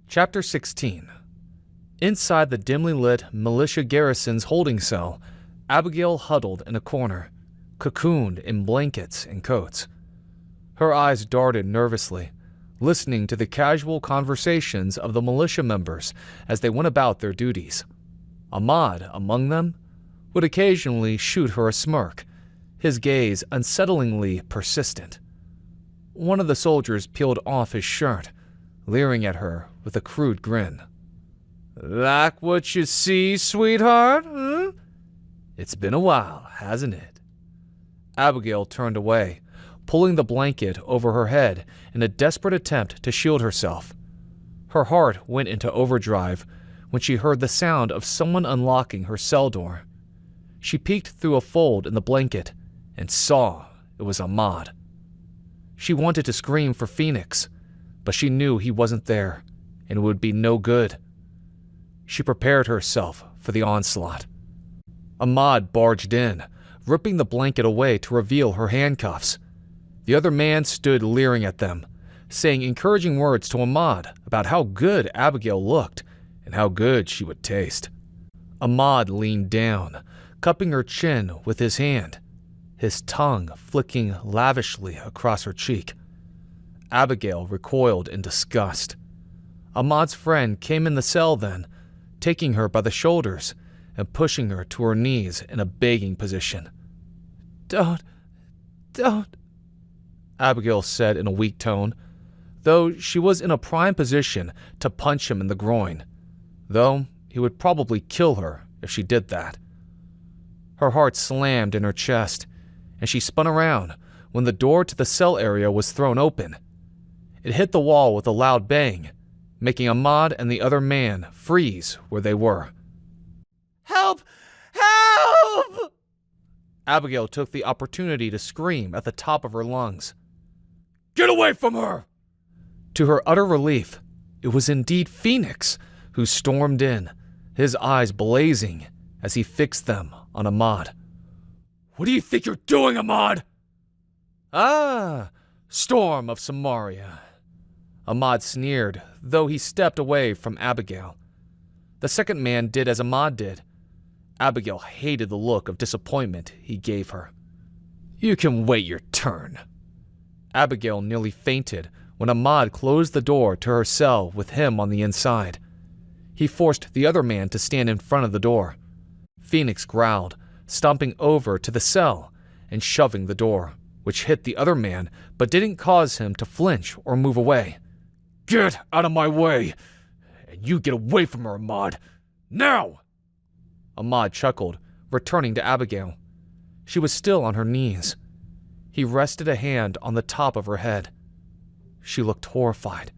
Chapter 16. Inside the dimly lit militia garrison's holding cell, Abigail huddled in a corner, cocooned in blankets and coats. Her eyes darted nervously, listening to the casual conversations of the militia members as they went about their duties. Ahmad, among them, would occasionally shoot her a smirk, his gaze unsettlingly persistent. One of the soldiers peeled off his shirt, leering at her with a crude grin. "Like what you see, sweetheart? It's been a while, hasn't it?" Abigail turned away, pulling the blanket over her head in a desperate attempt to shield herself. Her heart went into overdrive when she heard the sound of someone unlocking her cell door. She peeked through a fold in the blanket and saw it was Ahmad. She wanted to scream for Phoenix, but she knew he wasn't there, and it would be no good. She prepared herself for the onslaught. Ahmad barged in, ripping the blanket away to reveal her handcuffs. The other man stood leering at them, saying encouraging words to Ahmad about how good Abigail looked and how good she would taste. Ahmad leaned down, cupping her chin with his hand, his tongue flicking lavishly across her cheek. Abigail recoiled in disgust. Ahmad's friend came in the cell then, taking her by the shoulders and pushing her to her knees in a begging position. Don't, Abigail said in a weak tone, though she was in a prime position to punch him in the groin, though he would probably kill her if she did that. Her heart slammed in her chest, and she spun around when the door to the cell area was thrown open. It hit the wall with a loud bang, making Ahmad and the other man freeze where they were. "Help! Help!" Abigail took the opportunity to scream at the top of her lungs. "Get away from her!" To her utter relief, it was indeed Phoenix who stormed in, his eyes blazing as he fixed them on Ahmad. "What do you think you're doing, Ahmad?" "Ah, Storm of Samaria." Ahmad sneered, though he stepped away from Abigail. The second man did as Ahmad did. Abigail hated the look of disappointment he gave her. "You can wait your turn." Abigail nearly fainted when Ahmad closed the door to her cell with him on the inside. He forced the other man to stand in front of the door. Phoenix growled, stomping over to the cell and shoving the door, which hit the other man but didn't cause him to flinch or move away. "Get out of my way! And you get away from her, Ahmad! Now!" Ahmad chuckled, returning to Abigail. She was still on her knees. He rested a hand on the top of her head. She looked horrified,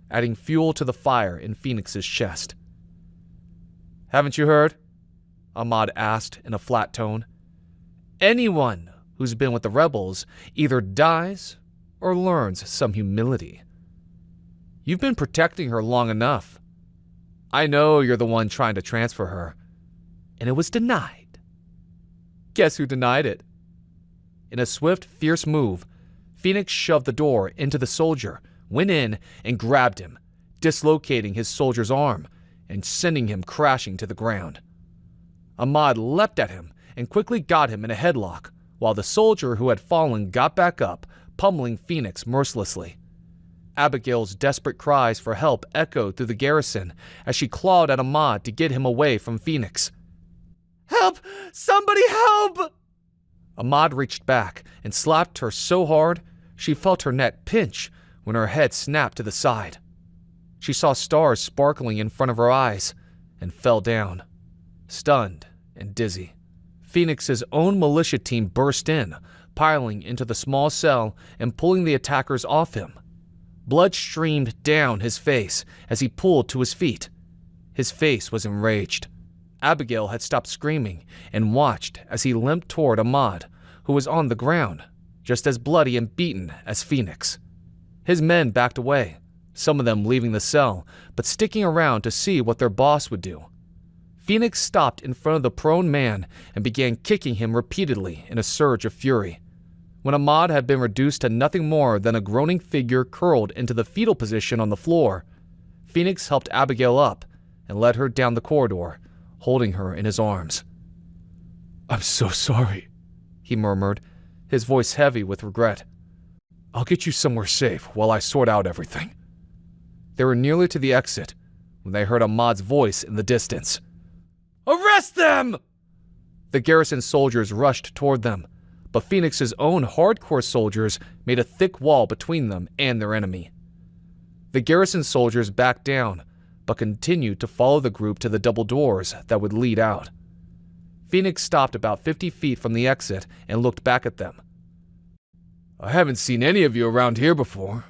adding fuel to the fire in Phoenix's chest. "Haven't you heard?" Ahmad asked in a flat tone. "Anyone who's been with the rebels either dies or learns some humility. You've been protecting her long enough. I know you're the one trying to transfer her, and it was denied. Guess who denied it?" In a swift, fierce move, Phoenix shoved the door into the soldier, went in, and grabbed him, dislocating his soldier's arm and sending him crashing to the ground. Ahmad leapt at him and quickly got him in a headlock, while the soldier who had fallen got back up, pummeling Phoenix mercilessly. Abigail's desperate cries for help echoed through the garrison as she clawed at Ahmad to get him away from Phoenix. "Help! Somebody help!" Ahmad reached back and slapped her so hard she felt her neck pinch when her head snapped to the side. She saw stars sparkling in front of her eyes and fell down, stunned and dizzy. Phoenix's own militia team burst in, piling into the small cell and pulling the attackers off him. Blood streamed down his face as he pulled to his feet. His face was enraged. Abigail had stopped screaming and watched as he limped toward Ahmad, who was on the ground, just as bloody and beaten as Phoenix. His men backed away, some of them leaving the cell, but sticking around to see what their boss would do. Phoenix stopped in front of the prone man and began kicking him repeatedly in a surge of fury. When Ahmad had been reduced to nothing more than a groaning figure curled into the fetal position on the floor, Phoenix helped Abigail up and led her down the corridor, holding her in his arms. "I'm so sorry," he murmured, his voice heavy with regret. "I'll get you somewhere safe while I sort out everything." They were nearly to the exit when they heard Ahmad's voice in the distance. "Arrest them!" The garrison soldiers rushed toward them, but Phoenix's own hardcore soldiers made a thick wall between them and their enemy. The garrison soldiers backed down, but continued to follow the group to the double doors that would lead out. Phoenix stopped about 50 feet from the exit and looked back at them. "I haven't seen any of you around here before.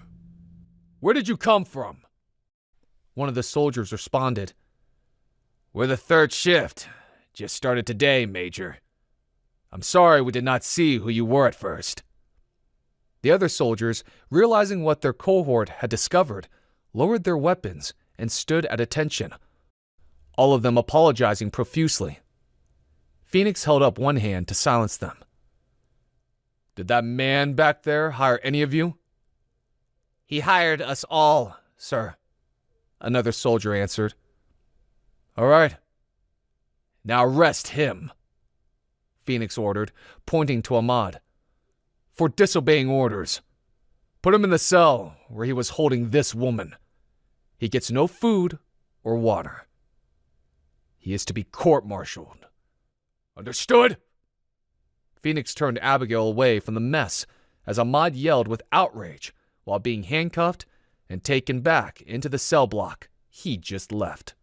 Where did you come from?" One of the soldiers responded. "We're the third shift. Just started today, Major. I'm sorry we did not see who you were at first." The other soldiers, realizing what their cohort had discovered, lowered their weapons and stood at attention, all of them apologizing profusely. Phoenix held up one hand to silence them. "Did that man back there hire any of you?" "He hired us all, sir," another soldier answered. "All right. Now arrest him," Phoenix ordered, pointing to Ahmad. "For disobeying orders. Put him in the cell where he was holding this woman. He gets no food or water. He is to be court-martialed. Understood?" Phoenix turned Abigail away from the mess as Ahmad yelled with outrage while being handcuffed and taken back into the cell block he just left.